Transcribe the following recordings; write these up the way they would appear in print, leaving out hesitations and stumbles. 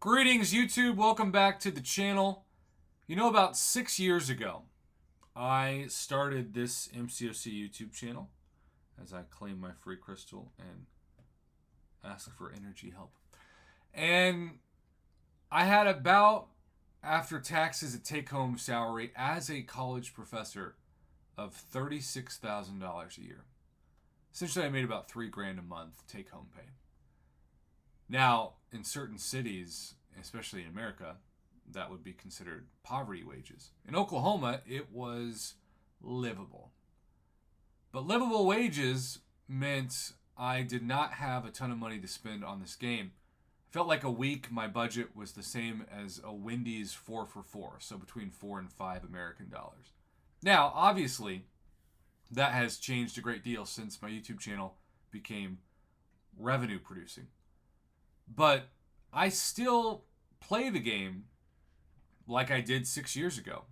Greetings, YouTube. Welcome back to the channel. You know, about 6 years ago, I started this MCOC YouTube channel as I claim my free crystal and ask for energy help. And I had about, after taxes, a take-home salary as a college professor of $36,000 a year. Essentially, I made about $3,000 a month take-home pay. Now, in certain cities, especially in America, that would be considered poverty wages. In Oklahoma, it was livable. But livable wages meant I did not have a ton of money to spend on this game. I felt like a week my budget was the same as a Wendy's 4 for $4, so between $4 and $5 American dollars. Now, obviously, that has changed a great deal since my YouTube channel became revenue producing. But I still play the game like I did 6 years ago,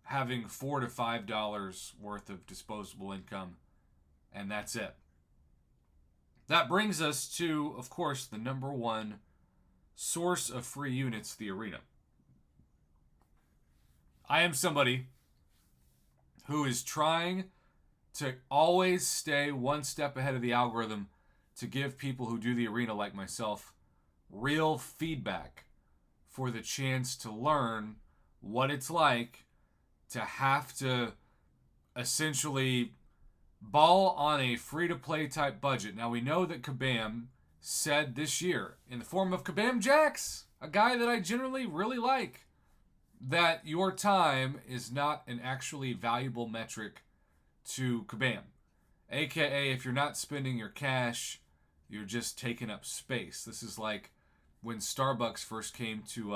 having $4 to $5 worth of disposable income, and that's it. That brings us to, of course, the number one source of free units, the arena. I am somebody who is trying to always stay one step ahead of the algorithm to give people who do the arena like myself real feedback for the chance to learn what it's like to have to essentially ball on a free-to-play type budget. Now, we know that Kabam said this year, in the form of Kabam Jax, a guy that I generally really like, that your time is not an actually valuable metric to Kabam. AKA, if you're not spending your cash, you're just taking up space. This is like when Starbucks first came to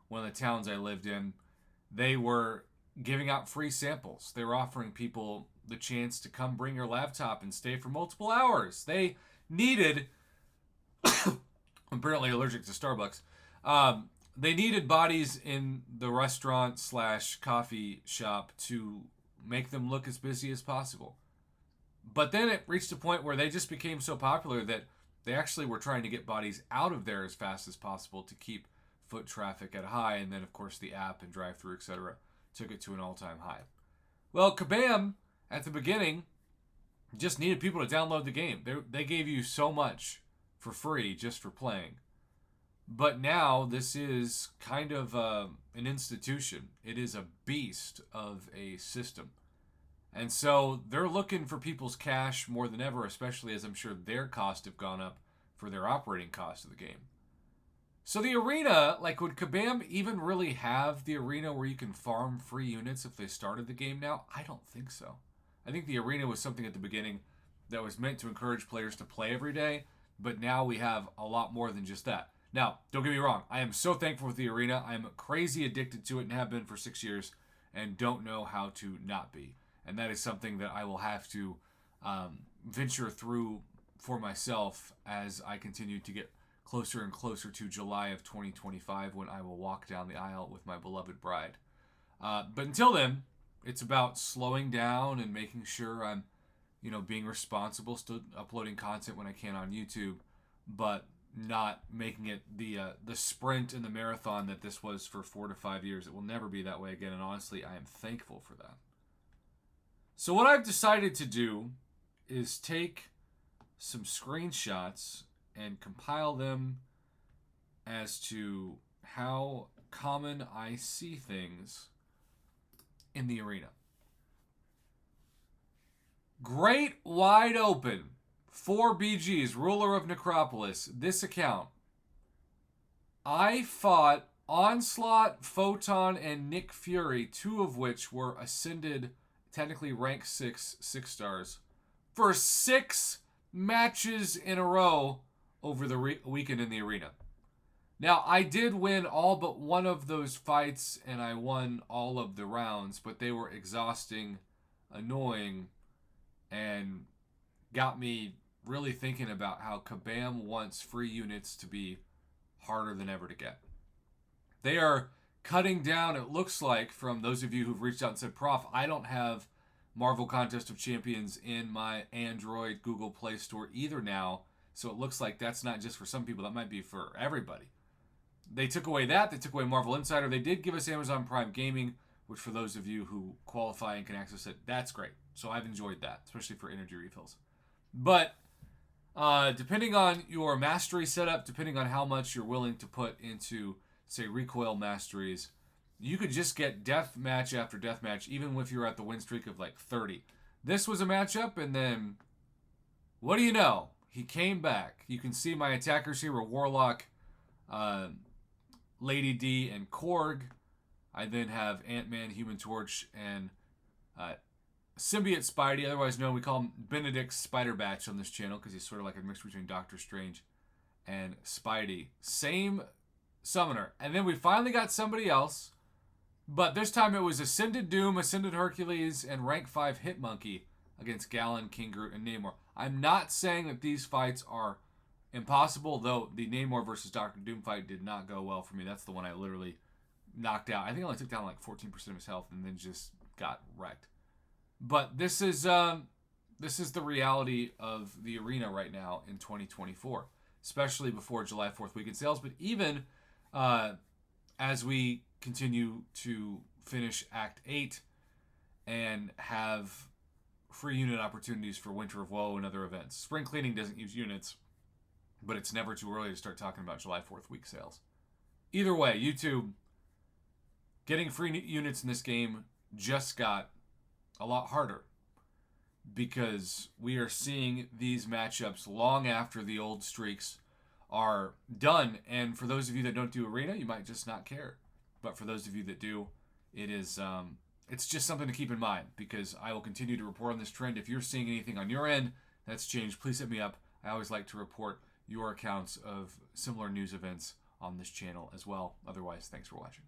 one of the towns I lived in. They were giving out free samples. They were offering people the chance to come bring your laptop and stay for multiple hours. They needed, apparently allergic to Starbucks, they needed bodies in the restaurant / coffee shop to make them look as busy as possible. But then it reached a point where they just became so popular that they actually were trying to get bodies out of there as fast as possible to keep foot traffic at a high. And then, of course, the app and drive-thru, etc., took it to an all-time high. Well, Kabam, at the beginning, just needed people to download the game. They gave you so much for free just for playing. But now this is kind of an institution. It is a beast of a system. And so they're looking for people's cash more than ever, especially as I'm sure their costs have gone up for their operating cost of the game. So the arena, like, would Kabam even really have the arena where you can farm free units if they started the game now? I don't think so. I think the arena was something at the beginning that was meant to encourage players to play every day, but now we have a lot more than just that. Now, don't get me wrong. I am so thankful for the arena. I'm crazy addicted to it and have been for 6 years and don't know how to not be. And that is something that I will have to venture through for myself as I continue to get closer and closer to July of 2025 when I will walk down the aisle with my beloved bride. But until then, it's about slowing down and making sure I'm, being responsible, still uploading content when I can on YouTube, but not making it the sprint and the marathon that this was for 4 to 5 years. It will never be that way again, and honestly, I am thankful for that. So what I've decided to do is take some screenshots and compile them as to how common I see things in the arena. Great Wide Open, 4 BGs, Ruler of Necropolis, this account. I fought Onslaught, Photon, and Nick Fury, 2 of which were ascended, technically rank 6 stars, for 6 matches in a row over the weekend in the arena. Now, I did win all but one of those fights, and I won all of the rounds, but they were exhausting, annoying, and got me really thinking about how Kabam wants free units to be harder than ever to get. They are cutting down, it looks like, from those of you who've reached out and said, Prof, I don't have Marvel Contest of Champions in my Android Google Play Store either now, so it looks like that's not just for some people, that might be for everybody. They took away that. They took away Marvel Insider. They did give us Amazon Prime Gaming, which for those of you who qualify and can access it, that's great. So I've enjoyed that, especially for energy refills. But depending on your mastery setup, depending on how much you're willing to put into, say, recoil masteries, you could just get death match after death match, even if you're at the win streak of like 30. This was a matchup, and then, what do you know? He came back. You can see my attackers here were Warlock, Lady D, and Korg. I then have Ant-Man, Human Torch, and Symbiote Spidey, otherwise known, we call him Benedict Spider-Batch on this channel because he's sort of like a mix between Doctor Strange and Spidey. Same summoner. And then we finally got somebody else, but this time it was Ascended Doom, Ascended Hercules, and Rank 5 Hitmonkey against Galen, King Groot, and Namor. I'm not saying that these fights are impossible, though the Namor versus Doctor Doom fight did not go well for me. That's the one I literally knocked out. I think I only took down like 14% of his health and then just got wrecked. But this is the reality of the arena right now in 2024, especially before July 4th weekend sales. But even as we continue to finish Act 8 and have free unit opportunities for Winter of Woe and other events. Spring Cleaning doesn't use units, but it's never too early to start talking about July 4th week sales. Either way, YouTube, getting free units in this game just got a lot harder because we are seeing these matchups long after the old streaks are done. And for those of you that don't do Arena, you might just not care. But for those of you that do, it is it's just something to keep in mind because I will continue to report on this trend. If you're seeing anything on your end that's changed, please hit me up. I always like to report your accounts of similar news events on this channel as well. Otherwise, thanks for watching.